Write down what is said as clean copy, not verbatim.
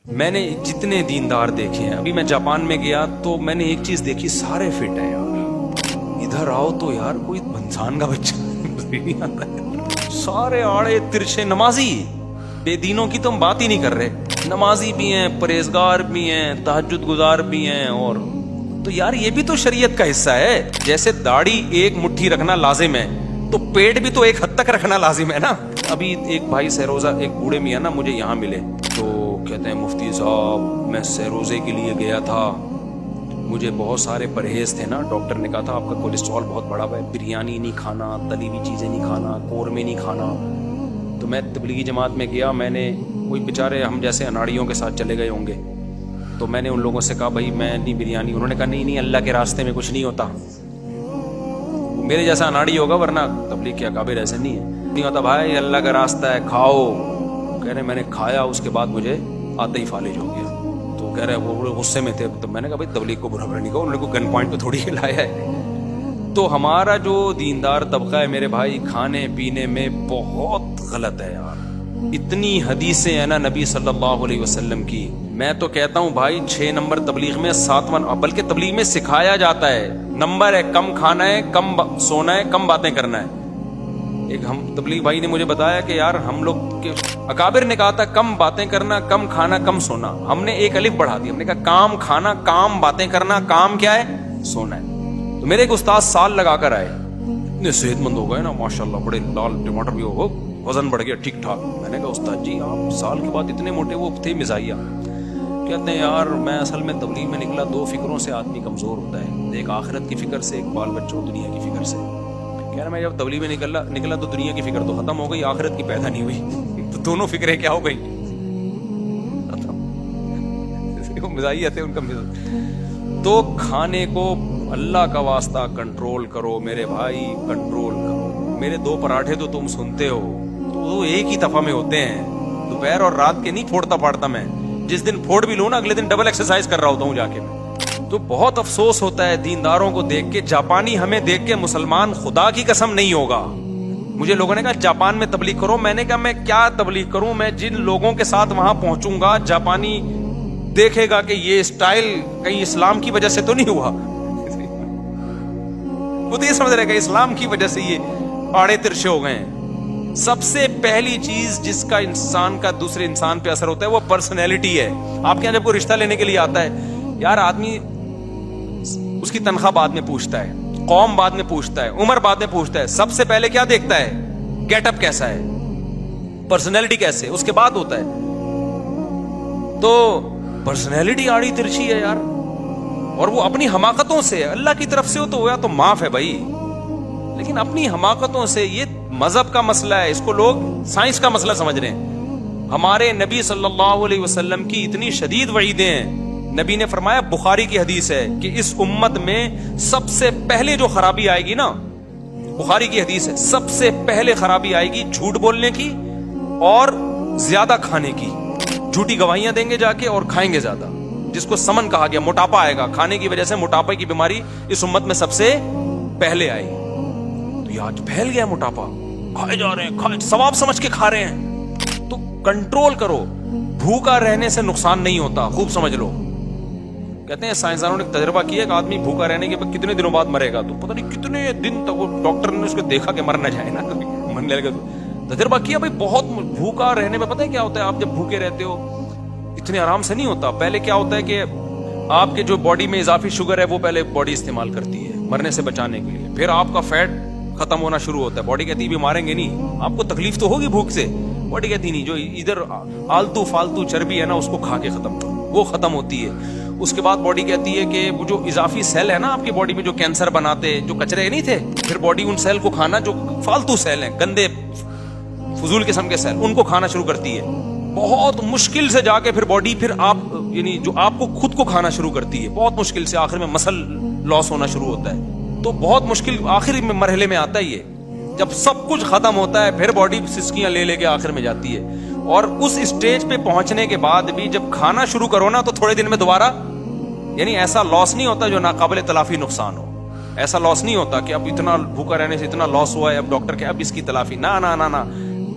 میں نے جتنے دیندار دیکھے ہیں، ابھی میں جاپان میں گیا تو میں نے ایک چیز دیکھی، سارے فٹ ہیں یار. ادھر آؤ تو یار کوئی انسان کا بچہ نہیں آتا ہے، سارے آڑے ترچھے، نمازی. بے دینوں کی تو ہم بات ہی نہیں کر رہے، نمازی بھی ہیں، پرہیزگار بھی ہیں، تہجد گزار بھی ہیں. اور تو یار یہ بھی تو شریعت کا حصہ ہے. جیسے داڑھی ایک مٹھی رکھنا لازم ہے تو پیٹ بھی تو ایک حد تک رکھنا لازم ہے نا. ابھی ایک بھائی سہروزہ، ایک بوڑھے میاں نا مجھے یہاں ملے تو کہتے ہیں مفتی صاحب میں سہروزے کے لیے گیا تھا، مجھے بہت سارے پرہیز تھے نا، ڈاکٹر نے کہا تھا آپ کا کولیسٹرول بہت بڑا ہوا ہے، بریانی نہیں کھانا، تلی ہوئی چیزیں نہیں کھانا، قورمے نہیں کھانا. تو میں تبلیغی جماعت میں گیا، میں نے کوئی بیچارے ہم جیسے اناڑیوں کے ساتھ چلے گئے ہوں گے، تو میں نے ان لوگوں سے کہا بھائی میں نہیں بریانی. انہوں نے کہا نہیں اللہ کے راستے میں کچھ نہیں ہوتا. میرے جیسا اناڑی ہوگا ورنہ تبلیغ کے اکابر ایسے نہیں ہوتا. بھائی اللہ کا راستہ ہے کھاؤ. کہہ رہے میں نے کھایا، اس کے بعد مجھے آتے ہی فالج ہو گیا. تو کہہ رہے وہ بڑے غصے میں تھے. تو میں نے کہا بھائی تبلیغ کو برا نہیں کہو، انہوں نے کوئی گن پوائنٹ پہ تھوڑی لایا ہے. تو ہمارا جو دیندار طبقہ ہے میرے بھائی، کھانے پینے میں بہت غلط ہے یار. اتنی حدیثیں ہیں نا نبی صلی اللہ علیہ وسلم کی، میں تو کہتا ہوں بھائی 6 نمبر تبلیغ میں 7واں، بلکہ تبلیغ میں سکھایا جاتا ہے. نمبر ہے کم کھانا ہے، کم سونا ہے، کم باتیں کرنا ہے. ایک ہم تبلیغ بھائی نے مجھے بتایا کہ یار ہم لوگ کے اکابر نے کہا تھا کم باتیں کرنا، کم کھانا، کم سونا. ہم نے ایک الف بڑھا دی، ہم نے کہا کام کھانا، کام باتیں کرنا، کام کیا ہے؟ سونا ہے. تو میرے ایک استاد سال لگا کر آئے، اتنے صحت مند ہو گئے نا ماشاءاللہ، بڑے لال ٹماٹر بھی ہو، وزن بڑھ گیا ٹھیک ٹھاک. میں نے کہا استاد جی آپ سال کے بعد اتنے موٹے، وہ تھے مزاحیہ. کہتے ہیں یار میں اصل میں تبلیغ میں نکلا، 2 فکروں سے آدمی کمزور ہوتا ہے، ایک آخرت کی فکر سے، ایک بال بچوں دنیا کی فکر سے. کہہ رہا میں جب تبلیغ میں نکلا تو دنیا کی فکر تو ختم ہو گئی، آخرت کی پیدا نہیں ہوئی. تو دونوں فکریں کیا ہو گئی؟ مزاحیہ تھے ان کا مزاج. تو کھانے کو اللہ کا واسطہ کنٹرول کرو میرے بھائی، کنٹرول کرو. میرے 2 پراٹھے تو تم سنتے ہو تو وہ ایک ہی دفعہ میں ہوتے ہیں، دوپہر اور رات کے نہیں پھوڑتا پھاڑتا میں. جس دن پھوڑ بھی لوں نا اگلے دن ڈبل ایکسرسائز کر رہا ہوتا ہوں جا کے. تو بہت افسوس ہوتا ہے دینداروں کو دیکھ کے. جاپانی ہمیں دیکھ کے مسلمان خدا کی قسم نہیں ہوگا. مجھے لوگوں نے کہا جاپان میں تبلیغ کرو، میں نے کہا میں کیا تبلیغ کروں؟ میں جن لوگوں کے ساتھ وہاں پہنچوں گا جاپانی دیکھے گا کہ یہ اسٹائل کہیں اسلام کی وجہ سے تو نہیں ہوا. وہ تو یہ سمجھ رہے کہ اسلام کی وجہ سے یہ آڑے ترچھے ہو گئے ہیں. سب سے پہلی چیز جس کا انسان کا دوسرے انسان پہ اثر ہوتا ہے وہ پرسنالٹی ہے. آپ کے یہاں جب کوئی رشتہ لینے کے لیے آتا ہے یار، آدمی اس کی تنخواہ بعد میں پوچھتا ہے، قوم بعد میں پوچھتا ہے، عمر بعد میں پوچھتا ہے. سب سے پہلے کیا دیکھتا ہے؟ گیٹ اپ کیسا ہے، پرسنالٹی کیسے، اس کے بعد ہوتا ہے. تو پرسنالٹی آڑی ترچھی ہے یار، اور وہ اپنی حماقتوں سے، اللہ کی طرف سے ہو تو ہوا تو معاف ہے بھائی، لیکن اپنی حماقتوں سے. یہ مذہب کا مسئلہ ہے، اس کو لوگ سائنس کا مسئلہ سمجھ رہے ہیں. ہمارے نبی صلی اللہ علیہ وسلم کی اتنی شدید وعیدیں ہیں. نبی نے فرمایا، بخاری کی حدیث ہے کہ اس امت میں سب سے پہلے جو خرابی آئے گی نا، بخاری کی حدیث ہے، سب سے پہلے خرابی آئے گی جھوٹ بولنے کی اور زیادہ کھانے کی. جھوٹی گواہیاں دیں گے جا کے اور کھائیں گے زیادہ، جس کو سمن کہا گیا. موٹاپا آئے گا، کھانے کی وجہ سے موٹاپے کی بیماری اس امت میں سب سے پہلے آئی. تو یہ آج پھیل گیا موٹاپا، کھائے جا رہے ہیں، ثواب سمجھ کے کھا رہے ہیں. تو کنٹرول کرو. بھوکا رہنے سے نقصان نہیں ہوتا، خوب سمجھ لو. کہتے ہیں سائنسدانوں نے تجربہ کیا کہ آدمی بھوکا رہنے کے بعد کتنے دنوں بعد مرے گا. تو پتہ نہیں کتنے دن تک وہ ڈاکٹر نے اس کو دیکھا کہ مر نہ جائے نا، مرنے لگے. تو تجربہ کیا بھائی بہت بھوکا رہنے میں پتہ ہے کیا ہوتا ہے؟ آپ جب بھوکے رہتے ہو اتنے آرام سے نہیں ہوتا. پہلے کیا ہوتا ہے کہ آپ کے جو باڈی میں اضافی شوگر ہے وہ پہلے باڈی استعمال کرتی ہے مرنے سے بچانے کے لیے. پھر آپ کا فیٹ ختم ہونا شروع ہوتا ہے. باڈی کہتی ہے بھی ماریں گے نہیں، آپ کو تکلیف تو ہوگی بھوک سے. باڈی کہتی نہیں، جو ادھر آلتو فالتو چربی ہے نا اس کو کھا کے ختم کرو، وہ ختم ہوتی ہے. اس کے بعد باڈی کہتی ہے کہ وہ جو اضافی سیل ہے نا آپ کی باڈی میں جو کینسر بناتے، جو کچرے نہیں تھے، پھر باڈی ان سیل کو کھانا، جو فالتو سیل ہیں، گندے فضول قسم کے سیل، ان کو کھانا شروع کرتی ہے. بہت مشکل سے جا کے پھر باڈی پھر آپ یعنی جو آپ کو خود کو کھانا شروع کرتی ہے، بہت مشکل سے. آخر میں مسل لاس ہونا شروع ہوتا ہے. تو بہت مشکل آخری میں مرحلے میں آتا ہے یہ. جب سب کچھ ختم ہوتا ہے پھر باڈی سسکیاں لے کے آخر میں جاتی ہے. اور اس اسٹیج پہ پہنچنے کے بعد بھی جب کھانا شروع کرو نا تو تھوڑے دن میں دوبارہ یعنی ایسا لاس نہیں ہوتا جو ناقابل تلافی نقصان ہو. ایسا لاس نہیں ہوتا کہ اب اتنا بھوکا رہنے سے اتنا لاس ہوا ہے اب ڈاکٹر کہ اب اس کی تلافی. نہ